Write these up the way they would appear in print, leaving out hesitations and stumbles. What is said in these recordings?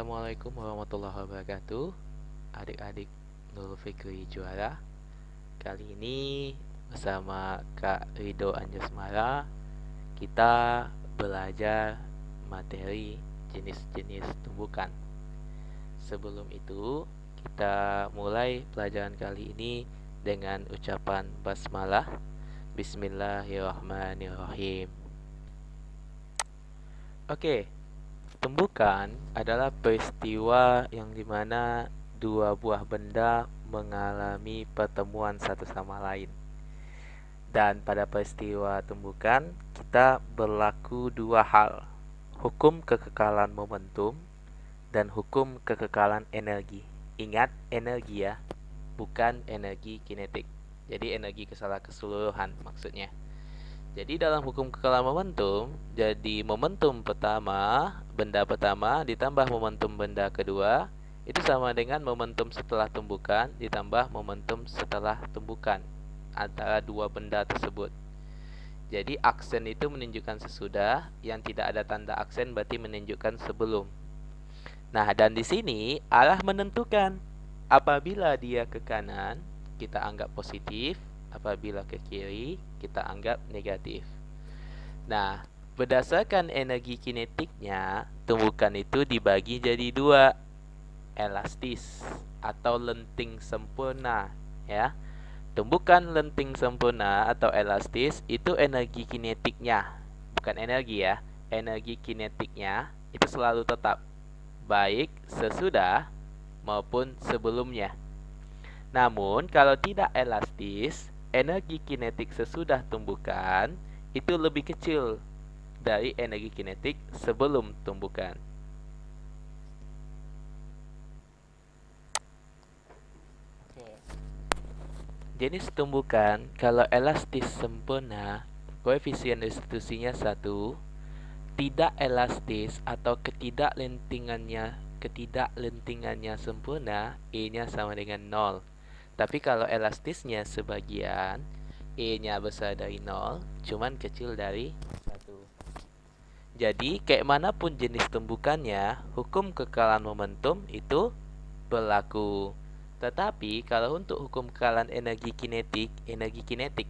Assalamualaikum warahmatullahi wabarakatuh. Adik-adik Nurul Fikri Juara. Kali ini bersama Kak Rido Anjasmara, kita belajar materi jenis-jenis tumbukan. Sebelum itu, kita mulai pelajaran kali ini dengan ucapan basmalah. Bismillahirrahmanirrahim. Oke, tumbukan adalah peristiwa yang dimana dua buah benda mengalami pertemuan satu sama lain. Dan pada peristiwa tumbukan, kita berlaku dua hal. Hukum kekekalan momentum dan hukum kekekalan energi. Ingat, energi ya, bukan energi kinetik. Jadi energi secara keseluruhan maksudnya. Jadi dalam hukum kekekalan momentum, jadi momentum pertama, benda pertama ditambah momentum benda kedua, itu sama dengan momentum setelah tumbukan ditambah momentum setelah tumbukan antara dua benda tersebut. Jadi aksen itu menunjukkan sesudah, yang tidak ada tanda aksen berarti menunjukkan sebelum. Nah, dan di sini arah menentukan. Apabila dia ke kanan, kita anggap positif. Apabila ke kiri, kita anggap negatif. Nah, berdasarkan energi kinetiknya, tumbukan itu dibagi jadi dua. Elastis atau lenting sempurna, ya. Tumbukan lenting sempurna atau elastis itu energi kinetiknya, bukan energi ya. Energi kinetiknya itu selalu tetap, baik sesudah maupun sebelumnya. Namun, kalau tidak elastis, energi kinetik sesudah tumbukan itu lebih kecil dari energi kinetik sebelum tumbukan. Jenis tumbukan, kalau elastis sempurna, koefisien restitusinya 1. Tidak elastis atau ketidaklentingannya sempurna, E-nya sama dengan 0. Tapi kalau elastisnya sebagian, E-nya besar dari 0, cuman kecil dari 1. Jadi, kayak manapun jenis tumbukannya, hukum kekekalan momentum itu berlaku. Tetapi, kalau untuk hukum kekekalan energi kinetik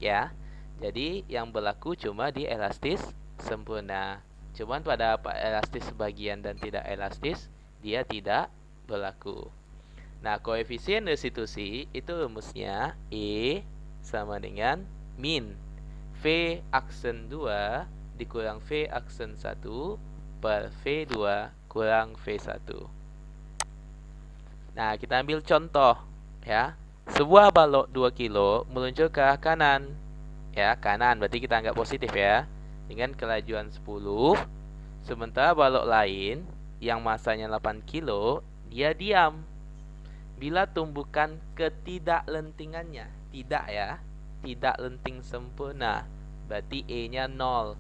ya, jadi yang berlaku cuma di elastis sempurna. Cuman pada elastis sebagian dan tidak elastis, dia tidak berlaku. Nah, koefisien restitusi itu rumusnya E sama dengan min V aksen 2 dikurang V aksen 1 per V2 kurang V1. Nah, kita ambil contoh ya. Sebuah balok 2 kilo meluncur ke arah kanan. Ya, kanan berarti kita anggap positif ya. Dengan kelajuan 10. Sementara balok lain yang masanya 8 kilo, dia diam. Bila tumbukan ketidaklentingannya, tidak ya, tidak lenting sempurna, berarti E-nya 0.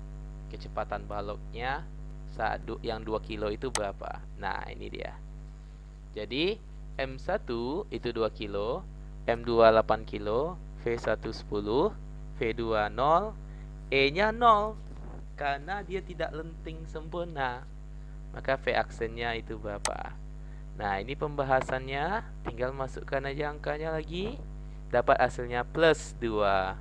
Kecepatan baloknya saat yang 2 kilo itu berapa? Nah, ini dia. Jadi, M1 itu 2 kilo, M2 8 kilo, V1 10, V2 0, E-nya 0. Karena dia tidak lenting sempurna, maka V aksennya itu berapa? Nah, ini pembahasannya. Tinggal masukkan aja angkanya lagi. Dapat hasilnya plus 2.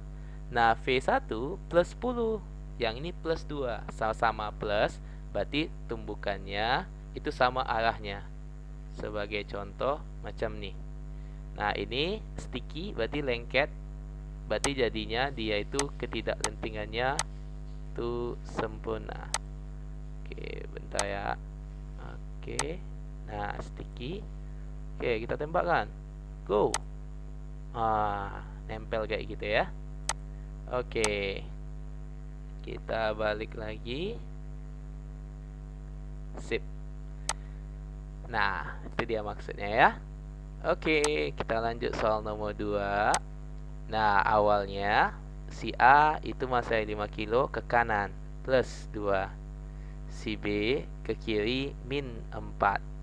Nah, V1 plus 10. Yang ini plus 2. Sama-sama plus, berarti tumbukannya itu sama arahnya. Sebagai contoh, macam nih. Nah, ini sticky, berarti lengket. Berarti jadinya dia itu ketidaklentingannya itu sempurna. Oke, bentar ya. Oke. Nah, sticky. Oke, kita tembakkan. Go. Nempel kayak gitu ya. Oke. Kita balik lagi. Sip. Nah, itu dia maksudnya ya. Oke, kita lanjut soal nomor 2. Nah, awalnya si A itu masanya 5 kilo ke kanan plus 2. Si B ke kiri min 4.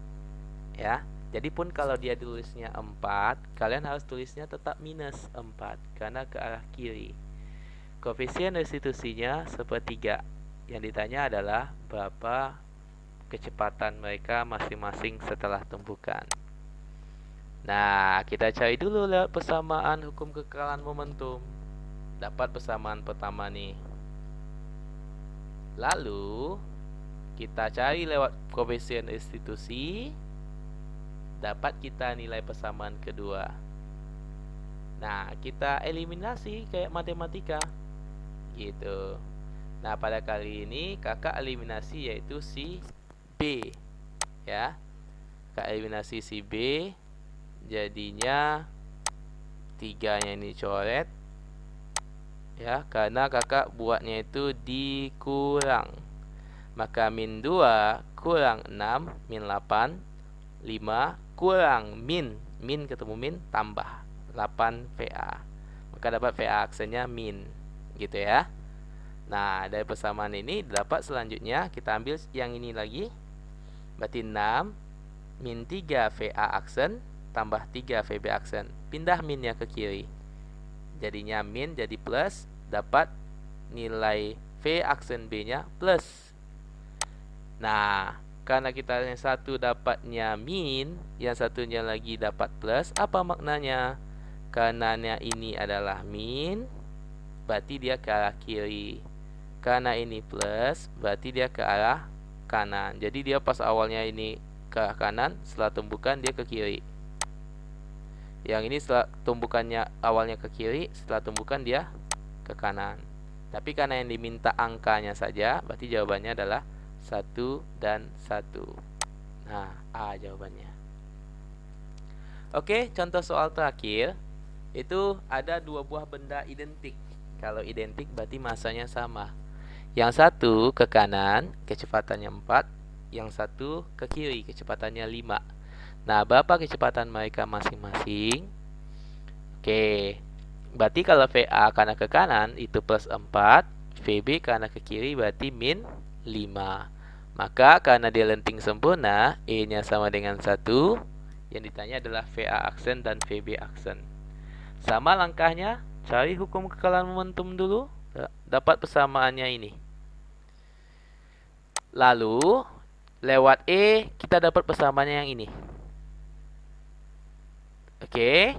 Ya. Jadi pun kalau dia tulisnya 4, kalian harus tulisnya tetap minus 4 karena ke arah kiri. Koefisien restitusinya sepertiga. Yang ditanya adalah berapa kecepatan mereka masing-masing setelah tumbukan. Nah, kita cari dulu lewat persamaan hukum kekekalan momentum. Dapat persamaan pertama nih. Lalu kita cari lewat koefisien restitusi, dapat kita nilai persamaan kedua. Nah, kita eliminasi kayak matematika gitu. Nah, pada kali ini kakak eliminasi yaitu si B ya. Kakak eliminasi si B, jadinya 3-nya ini coret ya, karena kakak buatnya itu dikurang. Maka min 2 kurang 6 min 8, 5 kurang min ketemu min tambah 8 VA. Maka dapat VA aksennya min gitu ya. Nah, dari persamaan ini dapat selanjutnya kita ambil yang ini lagi. Berarti 6 min 3 VA aksen tambah 3 VB aksen. Pindah minnya ke kiri. Jadinya min jadi plus, dapat nilai V aksen B-nya plus. Nah, karena kita yang satu dapatnya min, yang satunya lagi dapat plus, apa maknanya? Karena ini adalah min, berarti dia ke arah kiri. Karena ini plus, berarti dia ke arah kanan. Jadi dia pas awalnya ini ke arah kanan, setelah tumbukan dia ke kiri. Yang ini setelah tumbukannya awalnya ke kiri, setelah tumbukan dia ke kanan. Tapi karena yang diminta angkanya saja, berarti jawabannya adalah 1 dan 1. Nah, A jawabannya. Oke, contoh soal terakhir. Itu ada dua buah benda identik. Kalau identik berarti masanya sama. Yang satu ke kanan, kecepatannya 4. Yang satu ke kiri, kecepatannya 5. Nah, berapa kecepatan mereka masing-masing? Oke, berarti kalau VA karena ke kanan itu plus 4, VB karena ke kiri berarti min 5. Maka karena dia lenting sempurna, E-nya sama dengan 1. Yang ditanya adalah VA aksen dan VB aksen. Sama langkahnya, cari hukum kekekalan momentum dulu. Dapat persamaannya ini. Lalu, lewat E, kita dapat persamaannya yang ini. Oke.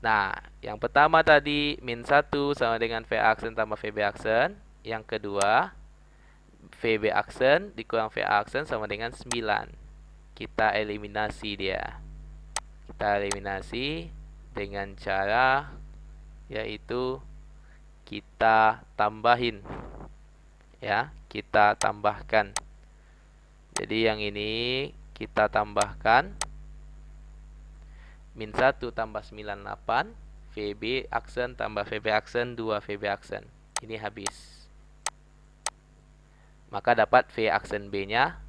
Nah, yang pertama tadi min 1 sama dengan V aksen tambah VB aksen. Yang kedua, VB aksen dikurang VA aksen sama dengan 9. Kita eliminasi dia. Kita eliminasi dengan cara yaitu kita tambahin. Ya, kita tambahkan. Jadi yang ini kita tambahkan. Min 1 tambah 9, 8. VB aksen tambah VB aksen, 2 VB aksen. Ini habis. Maka dapat V aksen B-nya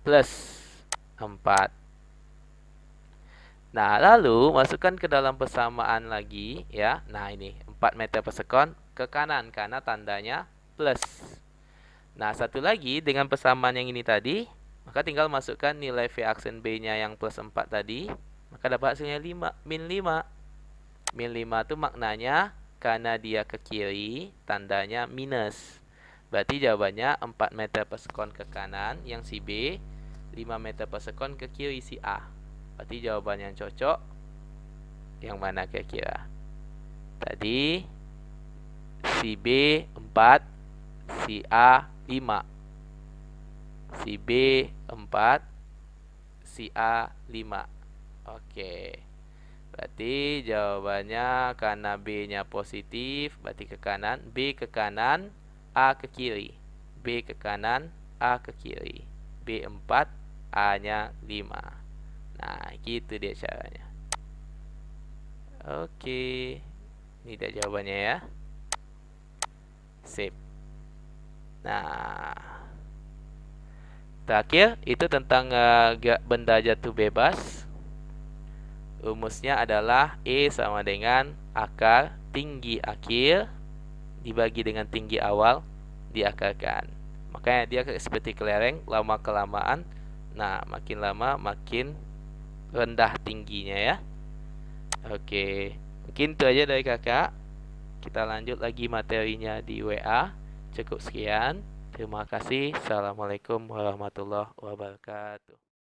plus 4. Nah, lalu masukkan ke dalam persamaan lagi ya. Nah, ini 4 meter per sekon ke kanan karena tandanya plus. Nah, satu lagi dengan persamaan yang ini tadi, maka tinggal masukkan nilai V aksen B-nya yang plus 4 tadi. Maka dapat hasilnya 5, min 5. Min 5 itu maknanya karena dia ke kiri, tandanya minus. Berarti jawabannya 4 meter per sekon ke kanan yang si B, 5 meter per sekon ke kiri si A. Berarti jawaban yang cocok yang mana kira-kira? Tadi si B 4, si A 5. Si B 4, si A 5. Oke. Berarti jawabannya karena B-nya positif, berarti ke kanan. B ke kanan, A ke kiri. B ke kanan, A ke kiri. B 4, A-nya 5. Nah, gitu dia caranya. Oke. Ini dia jawabannya ya. Sip. Nah, terakhir itu tentang benda jatuh bebas. Rumusnya adalah E sama dengan akar tinggi akhir dibagi dengan tinggi awal diakarkan. Makanya dia seperti kelereng, lama-kelamaan. Nah, makin lama makin rendah tingginya ya. Oke, mungkin itu aja dari kakak. Kita lanjut lagi materinya di WA. Cukup sekian. Terima kasih. Assalamualaikum warahmatullahi wabarakatuh.